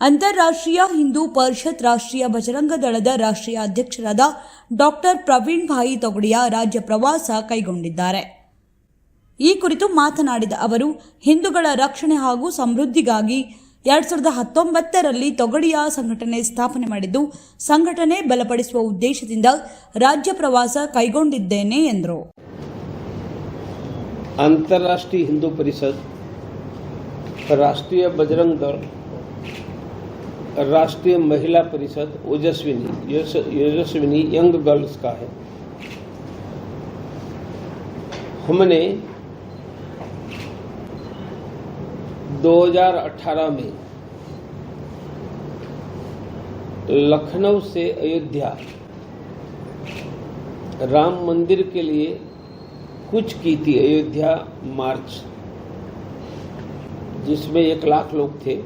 ಅಂತಾರಾಷ್ಟ್ರೀಯ ಹಿಂದೂ ಪರಿಷತ್ ರಾಷ್ಟ್ರೀಯ ಬಜರಂಗ ದಳದ ರಾಷ್ಟ್ರೀಯ ಅಧ್ಯಕ್ಷರಾದ ಡಾಕ್ಟರ್ ಪ್ರವೀಣ್ ಭಾಯಿ ತೊಗಡಿಯಾ ರಾಜ್ಯ ಪ್ರವಾಸ ಕೈಗೊಂಡಿದ್ದಾರೆ. ಈ ಕುರಿತು ಮಾತನಾಡಿದ ಅವರು, ಹಿಂದೂಗಳ ರಕ್ಷಣೆ ಹಾಗೂ ಸಮೃದ್ಧಿಗಾಗಿ 2019ರಲ್ಲಿ ತೊಗಡಿಯಾ ಸಂಘಟನೆ ಸ್ಥಾಪನೆ ಮಾಡಿದ್ದು, ಸಂಘಟನೆ ಬಲಪಡಿಸುವ ಉದ್ದೇಶದಿಂದ ರಾಜ್ಯ ಪ್ರವಾಸ ಕೈಗೊಂಡಿದ್ದೇನೆ ಎಂದರು. अंतर्राष्ट्रीय हिंदू परिषद, राष्ट्रीय बजरंग दल, राष्ट्रीय महिला परिषद ओजस्विनी यंग गर्ल्स का है. हमने 2018 में लखनऊ से अयोध्या राम मंदिर के लिए कुछ की थी अयोध्या मार्च, जिसमें 1 लाख लोग थे.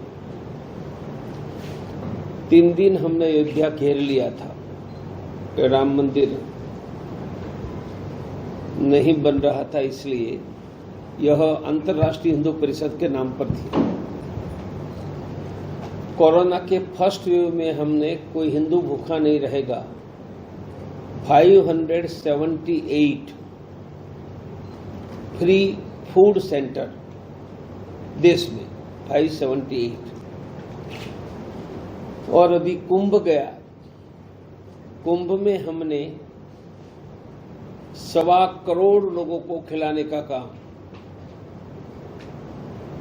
3 दिन हमने अयोध्या घेर लिया था. राम मंदिर नहीं बन रहा था, इसलिए यह अंतर्राष्ट्रीय हिंदू परिषद के नाम पर थी. कोरोना के फर्स्ट वेव में हमने कोई हिंदू भूखा नहीं रहेगा 578 फ्री फूड सेंटर देश में 578. और अभी कुंभ गया, कुंभ में हमने 1.25 करोड़ लोगों को खिलाने का काम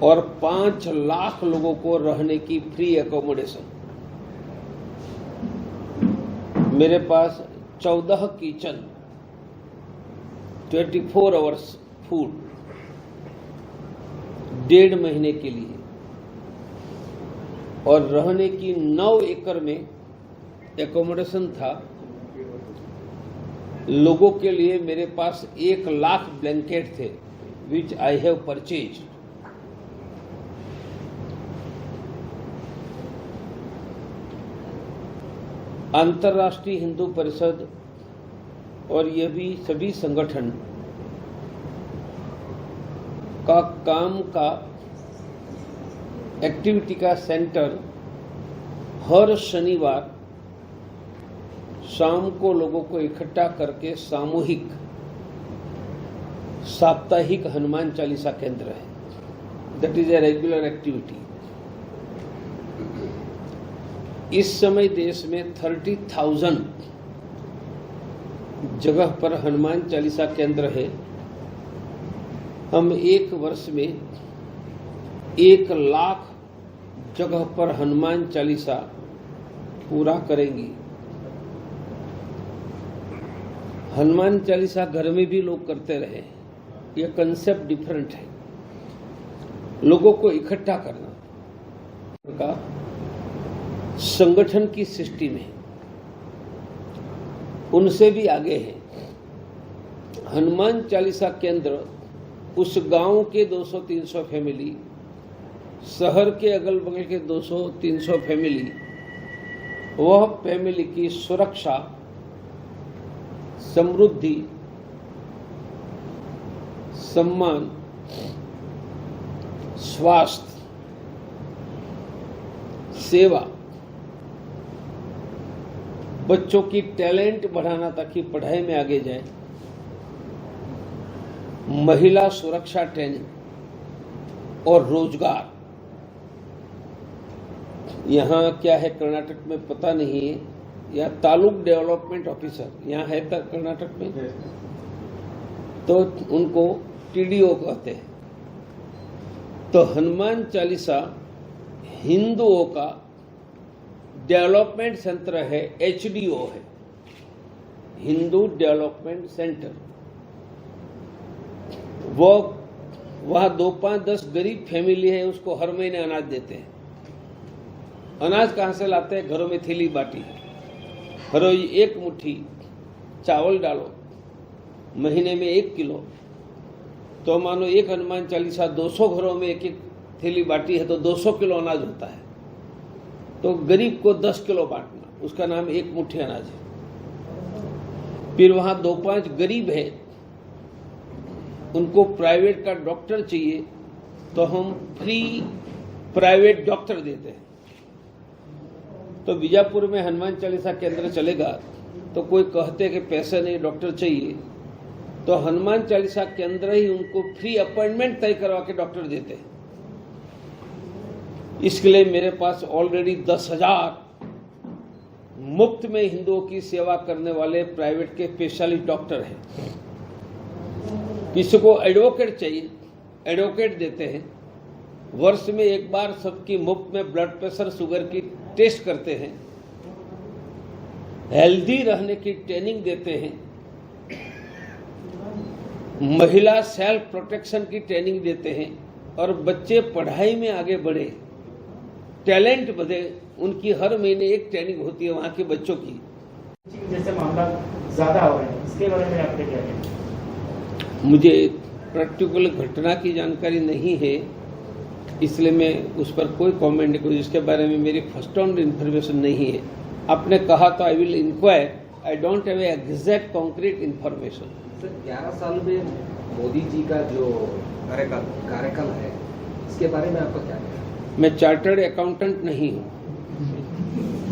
और 5 लाख लोगों को रहने की फ्री एकोमोडेशन. मेरे पास 14 किचन, 24 आवर्स फूड 1.5 महीने के लिए, और रहने की 9 एकड़ में एकोमोडेशन था. लोगों के लिए मेरे पास 1 लाख ब्लैंकेट थे, विच आई हैव परचेज. अंतर्राष्ट्रीय हिंदू परिषद और ये भी सभी संगठन का काम का एक्टिविटी का सेंटर हर शनिवार शाम को लोगों को इकट्ठा करके सामूहिक साप्ताहिक हनुमान चालीसा केंद्र है. That is a regular activity. इस समय देश में 30,000 जगह पर हनुमान चालीसा केंद्र है. हम 1 वर्ष में 1 लाख जगह पर हनुमान चालीसा पूरा करेंगे. हनुमान चालीसा घर में भी लोग करते रहे. यह कंसेप्ट डिफरेंट है. लोगों को इकट्ठा करना का संगठन की सिस्टम है, उनसे भी आगे है. हनुमान चालीसा केंद्र उस गांव के 200-300 फैमिली, शहर के अगल बगल के 200-300 फैमिली, वह फैमिली की सुरक्षा, समृद्धि, सम्मान, स्वास्थ्य, सेवा, बच्चों की टैलेंट बढ़ाना ताकि पढ़ाई में आगे जाए, महिला सुरक्षा ट्रेनिंग और रोजगार. यहाँ क्या है कर्नाटक में पता नहीं है, या तालुक डेवलपमेंट ऑफिसर यहाँ है कर्नाटक में, तो उनको टीडीओ कहते हैं. तो हनुमान चालीसा हिंदुओं का डेवलपमेंट सेंटर है, HDO है, हिंदू डेवलपमेंट सेंटर. वो वहाँ 2-5-10 गरीब फैमिली है, उसको हर महीने अनाज देते हैं. अनाज कहाँ से लाते हैं? घरों में थैली बाटी, हर रोज 1 मुट्ठी चावल डालो, महीने में 1 किलो. तो मानो 1 हनुमान चालीसा 200 घरों में 1-1 थैली बाटी है, तो 200 किलो अनाज होता है. तो गरीब को 10 किलो बांटना, उसका नाम 1 मुट्ठी अनाज है. फिर वहां 2-5 गरीब है, उनको प्राइवेट का डॉक्टर चाहिए, तो हम फ्री प्राइवेट डॉक्टर देते हैं. तो बीजापुर में हनुमान चालीसा केंद्र चलेगा तो कोई कहते कि पैसे नहीं, डॉक्टर चाहिए, तो हनुमान चालीसा केंद्र ही उनको फ्री अपॉइंटमेंट तय करवा के डॉक्टर देते हैं। इसके लिए मेरे पास ऑलरेडी 10,000 मुफ्त में हिंदुओं की सेवा करने वाले प्राइवेट के स्पेशलिस्ट डॉक्टर हैं। किसी को एडवोकेट चाहिए, एडवोकेट देते हैं। वर्ष में एक बार सबकी मुफ्त में ब्लड प्रेशर, शुगर की टेस्ट करते हैं। हेल्दी रहने की ट्रेनिंग देते हैं। महिला सेल्फ प्रोटेक्शन की ट्रेनिंग देते हैं और बच्चे पढ़ाई में आगे बढ़े, टैलेंट बढ़े, उनकी हर महीने एक ट्रेनिंग होती है वहां के बच्चों की। जैसे मामला ज्यादा हो रहे हैं, इसके बारे में आपने क्या कहना? मुझे पर्टिकुलर घटना की जानकारी नहीं है, इसलिए मैं उस पर कोई कमेंट नहीं करूँ। इसके बारे में मेरी फर्स्ट हैंड इन्फॉर्मेशन नहीं है। आपने कहा तो I will inquire, I don't have exact concrete information. Sir 11 साल में मोदी जी का जो कार्यकाल है, इसके बारे में आपका क्या कहना है? मैं चार्टर्ड अकाउंटेंट नहीं हूँ,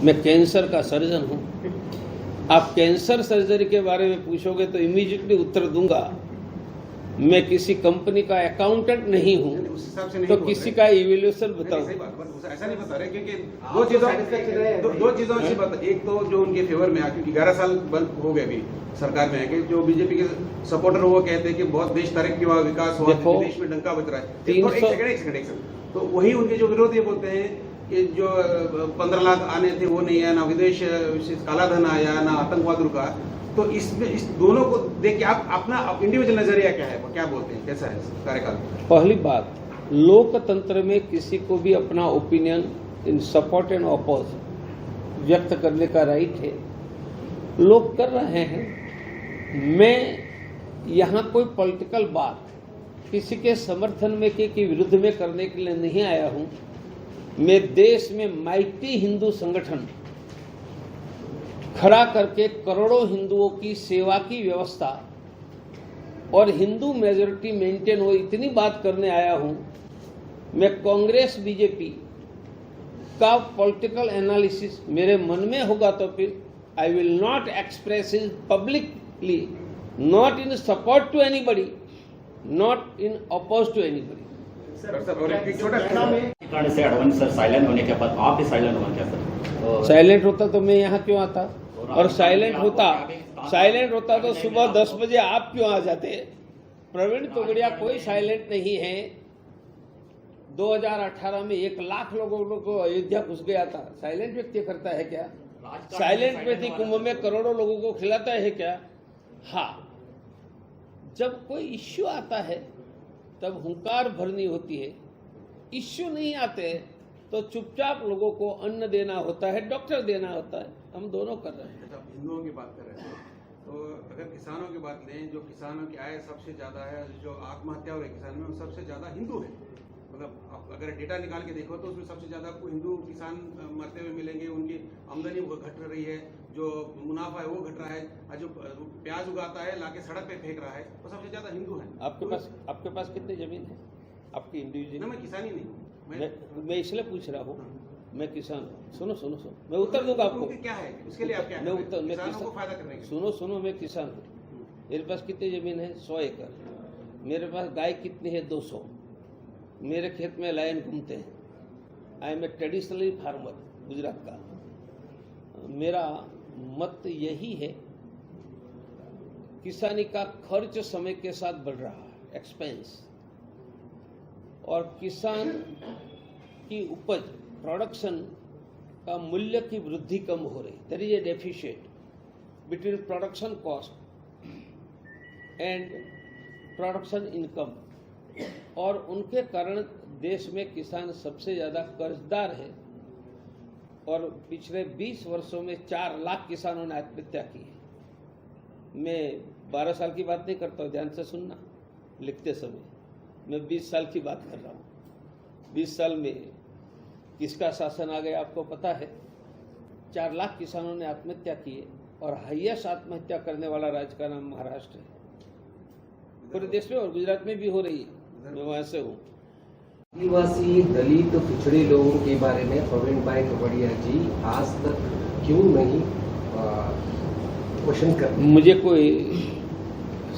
मैं कैंसर का सर्जन हूँ। आप कैंसर सर्जरी के बारे में पूछोगे तो इमीडिएटली उत्तर दूंगा। मैं किसी कंपनी का अकाउंटेंट नहीं हूँ, तो किसी का इवैल्यूएशन बताऊं। ऐसा नहीं बता रहे, क्योंकि दो चीजों से बता। एक तो जो उनके फेवर में, क्योंकि 11 साल बंद हो गए अभी सरकार में है, कि जो बीजेपी के सपोर्टर वो कहते हैं कि बहुत देश तरक्की हुआ, विकास हुआ, देश में डंका बज रहा है। एक सेकंड, तो वही उनके जो विरोधी बोलते हैं कि जो 15 लाख आने थे वो नहीं है, ना विदेश काला धन आया, ना आतंकवाद रुका। तो इसमें इस दोनों को देख के आप अपना इंडिविजुअल नजरिया क्या है, क्या बोलते हैं, कैसा है कार्यकाल? पहली बात, लोकतंत्र में किसी को भी अपना opinion in support and oppose व्यक्त करने का राइट है। लोग कर रहे हैं। मैं यहाँ कोई पॉलिटिकल बात किसी के समर्थन में कि विरुद्ध में करने के लिए नहीं आया हूँ। मैं देश में माइटी हिंदू संगठन खड़ा करके करोड़ों हिंदुओं की सेवा की व्यवस्था और हिंदू मेजोरिटी मेंटेन हो, इतनी बात करने आया हूं। मैं कांग्रेस बीजेपी का पॉलिटिकल एनालिसिस मेरे मन में होगा तो फिर I will not express it publicly, not in support to anybody, not in oppose to anybody. कारण से एडवांस सर साइलेंट होने के बाद आप भी साइलेंट हो क्या सर? साइलेंट होता तो मैं यहाँ क्यों आता? और साइलेंट होता तो सुबह 10 बजे आप क्यों आ जाते? प्रवीण तोगड़िया कोई साइलेंट नहीं है। 2018 में 1 लाख लोगों को अयोध्या घुस गया था। साइलेंट व्यक्ति करता है क्या? साइलेंट व्यक्ति कुंभ में करोड़ों लोगों को खिलाता है क्या? हाँ, जब कोई इश्यू आता है तब हुंकार भरनी होती है। इश्यू नहीं आते तो चुपचाप लोगों को अन्न देना होता है, डॉक्टर देना होता है। हम दोनों कर रहे हैं। जब हिंदुओं की बात कर रहे हैं तो अगर किसानों की बात लें, जो किसानों की आय सबसे ज्यादा है, जो आत्महत्या हो रही है किसान में, वो सबसे ज्यादा हिंदू है। मतलब आप अगर डेटा निकाल के देखो तो उसमें सबसे ज्यादा आपको हिंदू किसान मरते हुए मिलेंगे। उनकी आमदनी वो घट रही है, जो मुनाफा है वो घट रहा है, और जो प्याज उगाता है लाके सड़क पे फेंक रहा है, वो सबसे ज्यादा हिंदू है। आपके पास कितनी जमीन है? आपकी इंडिविजुअल? मैं किसान ही नहीं हूँ। मैं इसलिए पूछ रहा हूँ। मैं किसान हूँ। सुनो, मैं उत्तर दूंगा आपको। क्या है उसके लिए? आप क्या? मैं किसानों को फायदा करने के। सुनो, मैं किसान हूँ। मेरे पास कितनी जमीन है? 100 एकड़। मेरे पास गाय कितनी है? 200। मेरे खेत में लायन घूमते हैं। I am a traditionally farmer Gujarat का। मेरा मत यही है, किसानी का खर्च समय के साथ बढ़ रहा है, एक्सपेंस, और किसान की उपज, प्रोडक्शन का मूल्य की वृद्धि कम हो रही। There is a deficit between production cost and production income, और उनके कारण देश में किसान सबसे ज्यादा कर्जदार है। और पिछले 20 वर्षों में 4 लाख किसानों ने आत्महत्या की है। मैं 12 साल की बात नहीं करता हूँ, ध्यान से सुनना लिखते समय। मैं 20 साल की बात कर रहा हूँ। 20 साल में किसका शासन आ गया आपको पता है? 4 लाख किसानों ने आत्महत्या की है, और हाईएस्ट आत्महत्या करने वाला राज्य का नाम महाराष्ट्र है। पूरे देश में और गुजरात में भी हो रही है। मैं वहां से हूँ। आदिवासी दलित पिछड़े लोगों के बारे में प्रवीण भाई तोगड़िया जी आज तक क्यों नहीं क्वेश्चन करते? मुझे कोई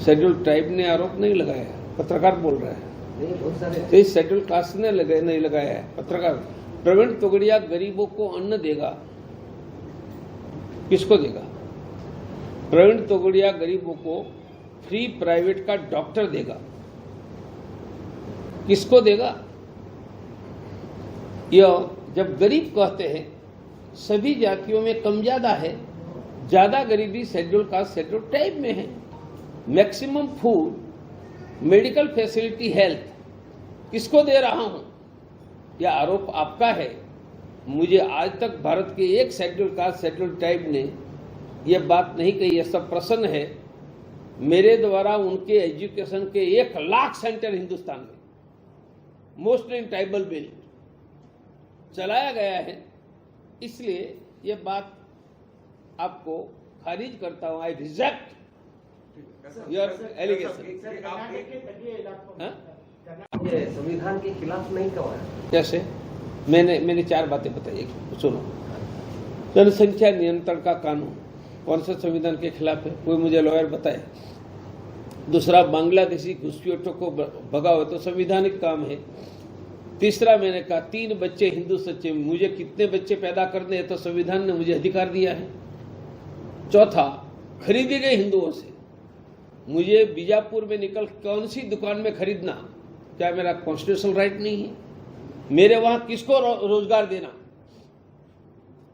शेड्यूल ट्राइब ने आरोप नहीं लगाया, पत्रकार बोल रहा है। नहीं, बहुत सारे तो इस शेड्यूल कास्ट ने नहीं लगाया है, पत्रकार। प्रवीण तोगड़िया गरीबों को अन्न देगा, किसको देगा? प्रवीण तोगड़िया गरीबों को फ्री प्राइवेट का डॉक्टर देगा, किसको देगा? यह जब गरीब कहते हैं, सभी जातियों में कम ज्यादा है, ज्यादा गरीबी शेड्यूल कास्ट शेड्यूल ट्राइब में है। Maximum food, medical facility, health किसको दे रहा हूं? यह आरोप आपका है। मुझे आज तक भारत के एक शेड्यूल कास्ट शेड्यूल ट्राइब ने यह बात नहीं कही है। सब प्रसन्न है मेरे द्वारा उनके एजुकेशन के 1 लाख सेंटर हिंदुस्तान में मोस्टली इन ट्राइबल बेल्ट चलाया गया है। इसलिए यह बात आपको खारिज करता हूं। I reject your allegation. ये संविधान के खिलाफ नहीं कहा है। कैसे? मैंने 4 बातें बताई, सुनो। जनसंख्या नियंत्रण का कानून कौन सा संविधान के खिलाफ है? कोई मुझे लॉयर बताए। दूसरा, बांग्लादेशी घुसपैठियों को भगाओ तो संवैधानिक काम है। तीसरा, मैंने कहा 3 बच्चे हिंदू सच्चे, मुझे कितने बच्चे पैदा करने हैं तो संविधान ने मुझे अधिकार दिया है। चौथा, खरीदे गए हिंदुओं से मुझे बीजापुर में निकल कौन सी दुकान में खरीदना, क्या मेरा कॉन्स्टिट्यूशनल राइट नहीं है? मेरे वहां किसको रोजगार देना,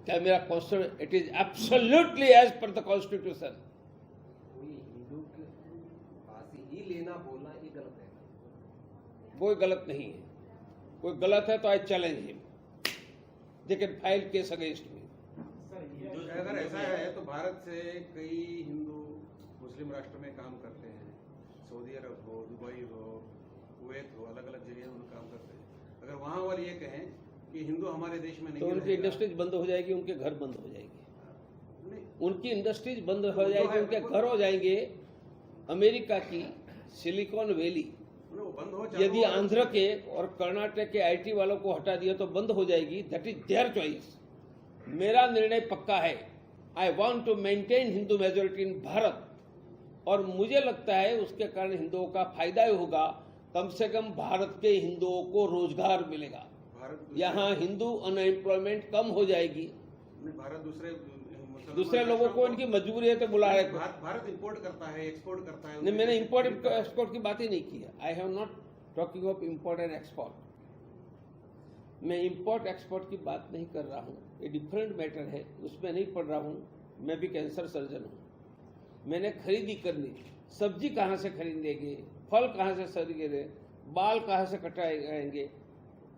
क्या मेरा constitution? It is absolutely as per the constitution. कोई हिंदू के पास ही लेना बोलना ये गलत है? कोई गलत नहीं है। कोई गलत है तो I challenge him, they can file case against me. अगर ऐसा है तो भारत से कई हिंदू मुस्लिम राष्ट्र में काम करते हैं, सऊदी अरब हो, दुबई हो, कुवैत हो, अलग अलग जगह उन काम करते हैं। अगर वहां वाले ये कहें कि हिंदू हमारे देश में नहीं तो उनकी इंडस्ट्रीज बंद हो जाएगी, उनके घर बंद हो जाएंगे, उनकी इंडस्ट्रीज बंद हो जाएगी, उनके घर हो जाएंगे। अमेरिका की सिलिकॉन वैली यदि आंध्र के और कर्नाटक के आईटी वालों को हटा दिया तो बंद हो जाएगी। That is their choice. मेरा निर्णय पक्का है। I want to maintain Hindu majority in Bharat, और मुझे लगता है उसके कारण हिंदुओं का फायदा ही होगा। कम से कम भारत के हिंदुओं को रोजगार मिलेगा, यहाँ हिंदू अनएम्प्लॉयमेंट कम हो जाएगी। भारत दूसरे लोगों को इनकी मजबूरी है तो बुला रहे। भारत इंपोर्ट करता है, एक्सपोर्ट करता है। नहीं, मैंने इंपोर्ट एक्सपोर्ट की बात ही नहीं की है। I have not talking of import and export. मैं इंपोर्ट एक्सपोर्ट की बात नहीं कर रहा हूँ, ये डिफरेंट मैटर है, उसमें नहीं पढ़ रहा हूँ। मैं भी कैंसर सर्जन हूँ। मैंने खरीदी करनी, सब्जी कहाँ से खरीदेंगे, फल कहाँ से खरीदेंगे, बाल कहाँ से कटाएंगे,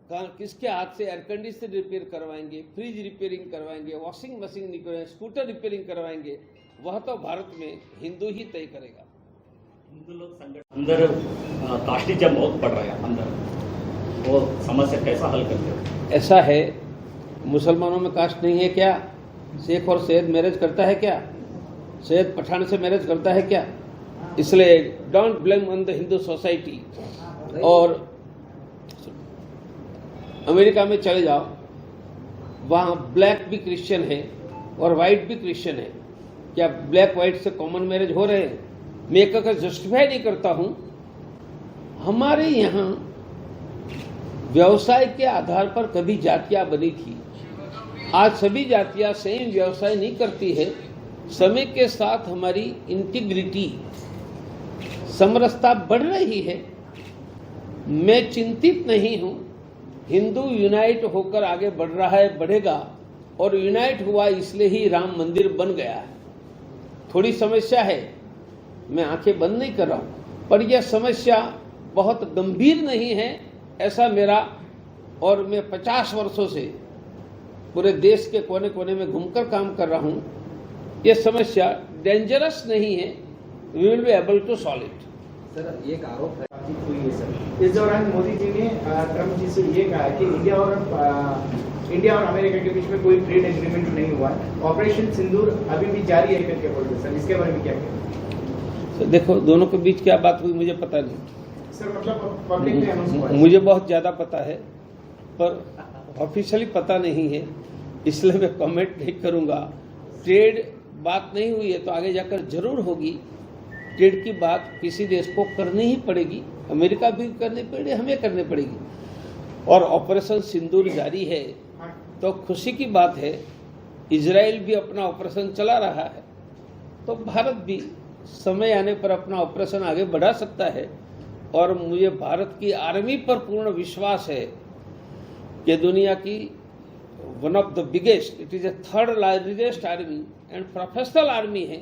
किसके हाथ से एयर कंडीशनर रिपेयर करवाएंगे, फ्रिज रिपेयरिंग करवाएंगे, वॉशिंग मशीन निकलवाएंगे, स्कूटर रिपेयरिंग करवाएंगे, वह तो भारत में हिंदू ही तय करेगा। हिंदू लोग संगठन अंदर कास्टिज्म बहुत पड़ रहा है अंदर, वो समस्या कैसा हल करते हो? ऐसा है, मुसलमानों में कास्ट नहीं है क्या? शेख और सैयद मैरिज करता है क्या? सैयद पठान से मैरिज करता है क्या? इसलिए don't blame on the Hindu society. और अमेरिका में चले जाओ, वहाँ ब्लैक भी क्रिश्चियन है और वाइट भी क्रिश्चियन है। क्या ब्लैक वाइट से कॉमन मैरिज हो रहे हैं? मैं एक जस्टिफाई नहीं करता हूँ। हमारे यहाँ व्यवसाय के आधार पर कभी जातियां बनी थी, आज सभी जातियां सेम व्यवसाय नहीं करती है। समय के साथ हमारी इंटीग्रिटी, समरसता बढ़ रही है। मैं चिंतित नहीं हूं। हिंदू यूनाइट होकर आगे बढ़ रहा है, बढ़ेगा, और यूनाइट हुआ इसलिए ही राम मंदिर बन गया है। थोड़ी समस्या है, मैं आंखें बंद नहीं कर रहा हूं, पर यह समस्या बहुत गंभीर नहीं है ऐसा मेरा, और मैं 50 वर्षों से पूरे देश के कोने कोने में घूमकर काम कर रहा हूं। यह समस्या डेंजरस नहीं है। We will be able to solve it. Sir, एक आरोप है हुई है सर। इस दौरान मोदी जी ने ट्रम्प जी से ये कहा कि इंडिया और अमेरिका के बीच में कोई ट्रेड एग्रीमेंट नहीं हुआ है, ऑपरेशन सिंदूर अभी भी जारी है करके बोल रहे सर, इसके बारे में क्या कहेंगे? देखो, दोनों के बीच क्या बात हुई मुझे पता नहीं। सर मतलब पब्लिक में अनाउंस हुआ है। मुझे बहुत ज़्यादा पता है, पर ऑफिशियली पता नहीं है, इसलिए मैं कमेंट नहीं करूँगा। ट्रेड बात नहीं हुई है तो आगे जाकर जरूर होगी। ट्रेड की बात किसी देश को करनी ही पड़ेगी, अमेरिका भी करनी पड़ेगी, हमें करनी पड़ेगी। और ऑपरेशन सिंदूर जारी है तो खुशी की बात है। इजराइल भी अपना ऑपरेशन चला रहा है तो भारत भी समय आने पर अपना ऑपरेशन आगे बढ़ा सकता है। और मुझे भारत की आर्मी पर पूर्ण विश्वास है कि दुनिया की one of the biggest, it is a third largest army and professional army है,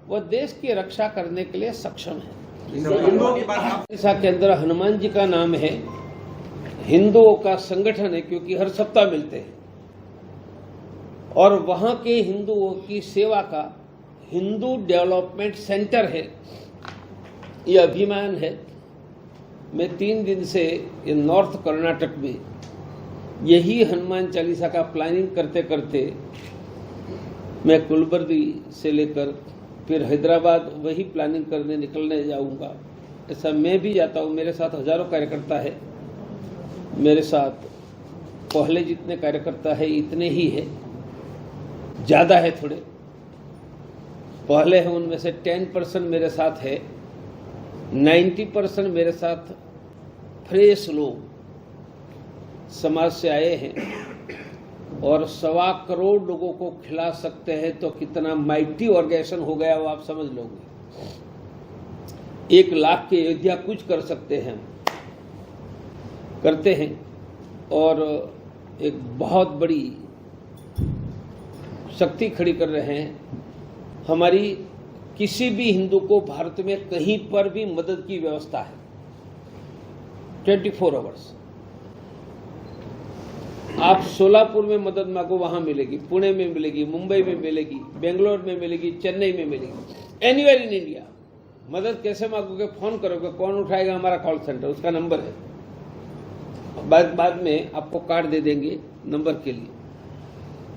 वह देश की रक्षा करने के लिए सक्षम है। हिंदुओं की बात ओडिशा के अंदर हनुमान जी का नाम है, हिंदुओं का संगठन है क्योंकि हर सप्ताह मिलते हैं और वहां के हिंदुओं की सेवा का हिंदू डेवलपमेंट सेंटर है, ये अभिमान है। मैं 3 दिन से ये नॉर्थ कर्नाटक में यही हनुमान चालीसा का प्लानिंग करते करते मैं कुलबर्गी से लेकर फिर हैदराबाद वही प्लानिंग करने निकलने जाऊंगा। ऐसा मैं भी जाता हूँ, मेरे साथ हजारों कार्यकर्ता है, मेरे साथ पहले जितने कार्यकर्ता है इतने ही है, ज़्यादा है थोड़े, पहले हैं उनमें से 10% मेरे साथ है, 90% मेरे साथ फ्रेश लोग समाज से आए हैं और 1.25 करोड़ लोगों को खिला सकते हैं तो कितना माइटी ऑर्गेनाइजेशन हो गया वो आप समझ लोगे। 1 लाख के अयोध्या कुछ कर सकते हैं, करते हैं और एक बहुत बड़ी शक्ति खड़ी कर रहे हैं। हमारी किसी भी हिंदू को भारत में कहीं पर भी मदद की व्यवस्था है 24 आवर्स। आप सोलापुर में मदद मांगो वहां मिलेगी, पुणे में मिलेगी, मुंबई में मिलेगी, बेंगलोर में मिलेगी, चेन्नई में मिलेगी, एनीवेयर इन इंडिया। मदद कैसे मांगोगे? फोन करोगे, कौन उठाएगा? हमारा कॉल सेंटर, उसका नंबर है, बाद में आपको कार्ड दे देंगे नंबर के लिए।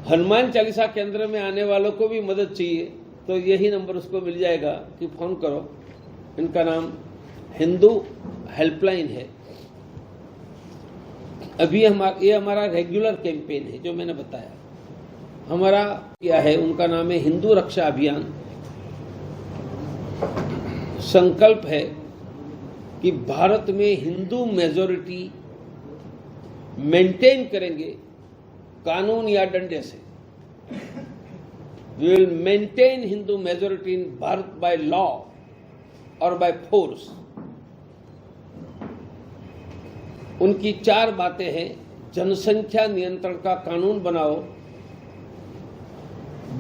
हनुमान चालीसा केंद्र में आने वालों को भी मदद चाहिए तो यही नंबर उसको मिल जाएगा कि फोन करो। इनका नाम हिंदू हेल्पलाइन है। अभी ये हमारा रेगुलर कैंपेन है जो मैंने बताया। हमारा क्या है, उनका नाम है हिंदू रक्षा अभियान। संकल्प है कि भारत में हिंदू मेजॉरिटी मेंटेन करेंगे कानून या डंडे से। We will maintain Hindu majority in Bharat by law और बाय फोर्स। उनकी 4 बातें हैं। जनसंख्या नियंत्रण का कानून बनाओ,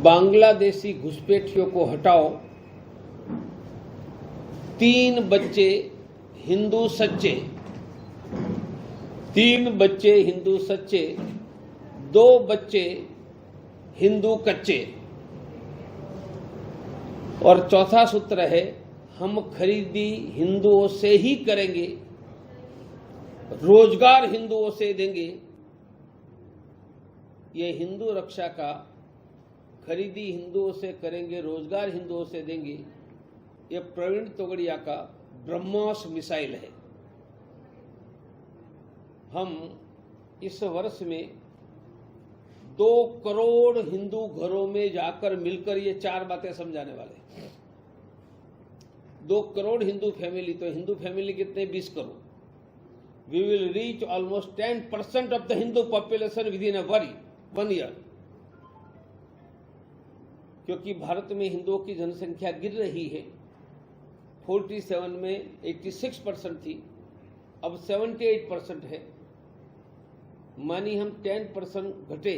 बांग्लादेशी घुसपैठियों को हटाओ, 3 बच्चे हिंदू सच्चे, 3 बच्चे हिंदू सच्चे, 2 बच्चे हिंदू कच्चे। और चौथा सूत्र है, हम खरीदी हिंदुओं से ही करेंगे, रोजगार हिंदुओं से देंगे। ये हिंदू रक्षा का खरीदी हिंदुओं से करेंगे, रोजगार हिंदुओं से देंगे, ये प्रवीण तोगड़िया का ब्रह्मोस मिसाइल है। हम इस वर्ष में 2 करोड़ हिंदू घरों में जाकर मिलकर ये 4 बातें समझाने वाले हैं। 2 करोड़ हिंदू फैमिली, तो हिंदू फैमिली कितने? 20 crore. We will reach almost 10% of the Hindu population within a 1 year. क्योंकि भारत में हिंदुओं की जनसंख्या गिर रही है। 47 में 86% थी, अब 78% है। मानी हम 10% घटे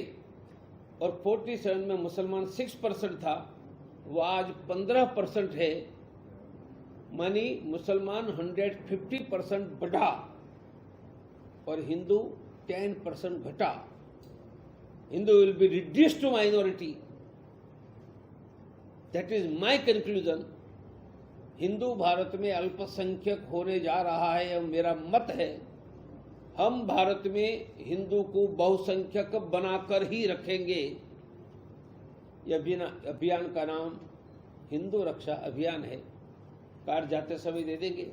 और 47 में मुसलमान 6% था, वो आज 15% है। मानी मुसलमान 150% बढ़ा और हिंदू 10% घटा। Hindu will be reduced to minority. That is my conclusion. Hindu Bharat में अल्पसंख्यक होने जा रहा है, यह मेरा मत है। हम भारत में हिंदू को बहुसंख्यक बनाकर ही रखेंगे। यह अभियान का नाम हिंदू रक्षा अभियान है। कार्ड जाते समय दे देंगे।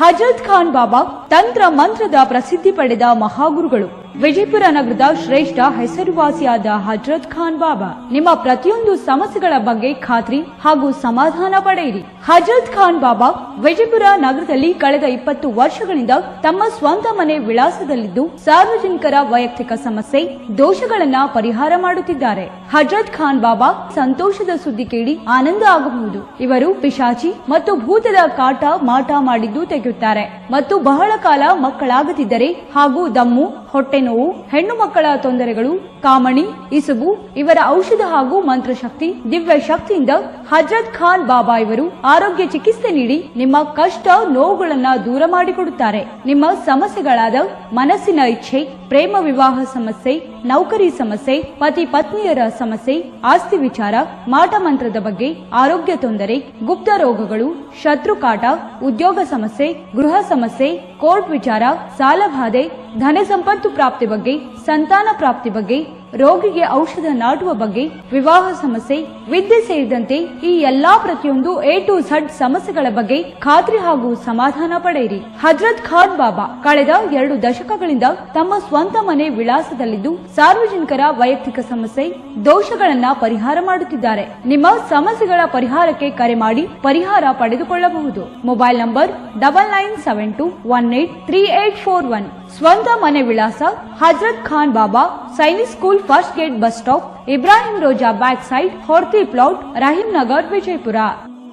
ಹಜರತ್ ಖಾನ್ ಬಾಬಾ ತಂತ್ರ ಮಂತ್ರದ ಪ್ರಸಿದ್ಧಿ ಪಡೆದ ಮಹಾಗುರುಗಳು. ವಿಜಯಪುರ ನಗರದ ಶ್ರೇಷ್ಠ ಹೆಸರುವಾಸಿಯಾದ ಹಜರತ್ ಖಾನ್ ಬಾಬಾ ನಿಮ್ಮ ಪ್ರತಿಯೊಂದು ಸಮಸ್ಯೆಗಳ ಬಗ್ಗೆ ಖಾತ್ರಿ ಹಾಗೂ ಸಮಾಧಾನ ಪಡೆಯಿರಿ. ಹಜರತ್ ಖಾನ್ ಬಾಬಾ ವಿಜಯಪುರ ನಗರದಲ್ಲಿ ಕಳೆದ 20 ವರ್ಷಗಳಿಂದ ತಮ್ಮ ಸ್ವಂತ ಮನೆ ವಿಳಾಸದಲ್ಲಿದ್ದು ಸಾರ್ವಜನಿಕರ ವೈಯಕ್ತಿಕ ಸಮಸ್ಯೆ ದೋಷಗಳನ್ನ ಪರಿಹಾರ ಮಾಡುತ್ತಿದ್ದಾರೆ. ಹಜರತ್ ಖಾನ್ ಬಾಬಾ ಸಂತೋಷದ ಸುದ್ದಿ ಕೇಳಿ ಆನಂದ ಆಗಬಹುದು. ಇವರು ಪಿಶಾಚಿ ಮತ್ತು ಭೂತದ ಕಾಟ ಮಾಟ ಮಾಡಿದ್ದು ತೆಗೆಯುತ್ತಾರೆ ಮತ್ತು ಬಹಳ ಕಾಲ ಮಕ್ಕಳಾಗದಿದ್ದರೆ ಹಾಗೂ ದಮ್ಮು, ಹೊಟ್ಟೆ ನೋವು, ಹೆಣ್ಣು ಮಕ್ಕಳ ತೊಂದರೆಗಳು, ಕಾಮಣಿ, ಇಸುಬು ಇವರ ಔಷಧ ಹಾಗೂ ಮಂತ್ರಶಕ್ತಿ, ದಿವ್ಯ ಶಕ್ತಿಯಿಂದ ಹಜರತ್ ಖಾನ್ ಬಾಬಾ ಇವರು ಆರೋಗ್ಯ ಚಿಕಿತ್ಸೆ ನೀಡಿ ನಿಮ್ಮ ಕಷ್ಟ ನೋವುಗಳನ್ನ ದೂರ ಮಾಡಿಕೊಡುತ್ತಾರೆ. ನಿಮ್ಮ ಸಮಸ್ಯೆಗಳಾದ ಮನಸ್ಸಿನ ಇಚ್ಛೆ, ಪ್ರೇಮ ವಿವಾಹ ಸಮಸ್ಯೆ, ನೌಕರಿ ಸಮಸ್ಯೆ, ಪತಿ ಪತ್ನಿಯರ ಸಮಸ್ಯೆ, ಆಸ್ತಿ ವಿಚಾರ, ಮಾಟ ಮಂತ್ರದ ಬಗ್ಗೆ, ಆರೋಗ್ಯ ತೊಂದರೆ, ಗುಪ್ತ ರೋಗಗಳು, ಶತ್ರುಕಾಟ, ಉದ್ಯೋಗ ಸಮಸ್ಯೆ, ಗೃಹ ಸಮಸ್ಯೆ, ಕೋರ್ಟ್ ವಿಚಾರ, ಸಾಲಬಾಧೆ, ಧನ ಸಂಪತ್ತು ಪ್ರಾಪ್ತಿ ಬಗ್ಗೆ, ಸಂತಾನ ಪ್ರಾಪ್ತಿ ಬಗ್ಗೆ, ರೋಗಿಗೆ ಔಷಧ ನಾಟುವ ಬಗ್ಗೆ, ವಿವಾಹ ಸಮಸ್ಯೆ, ವಿದ್ಯೆ ಸೇರಿದಂತೆ ಈ ಎಲ್ಲಾ ಪ್ರತಿಯೊಂದು A to Z ಸಮಸ್ಯೆಗಳ ಬಗ್ಗೆ ಖಾತ್ರಿ ಹಾಗೂ ಸಮಾಧಾನ ಪಡೆಯಿರಿ. ಹಜರತ್ ಖಾನ್ ಬಾಬಾ ಕಳೆದ 2 ದಶಕಗಳಿಂದ ತಮ್ಮ ಸ್ವಂತ ಮನೆ ವಿಳಾಸದಲ್ಲಿದ್ದು ಸಾರ್ವಜನಿಕರ ವೈಯಕ್ತಿಕ ಸಮಸ್ಯೆ ದೋಷಗಳನ್ನ ಪರಿಹಾರ ಮಾಡುತ್ತಿದ್ದಾರೆ. ನಿಮ್ಮ ಸಮಸ್ಯೆಗಳ ಪರಿಹಾರಕ್ಕೆ ಕರೆ ಮಾಡಿ ಪರಿಹಾರ ಪಡೆದುಕೊಳ್ಳಬಹುದು. Mobile number 9972183841. ಸ್ವಂತ ಮನೆ ವಿಳಾಸ Hazrat Khan Baba, Sainik school, first gate, bus stop, Ibrahim Roza back side, Horti plot, Rahim Nagar, Vijayapura.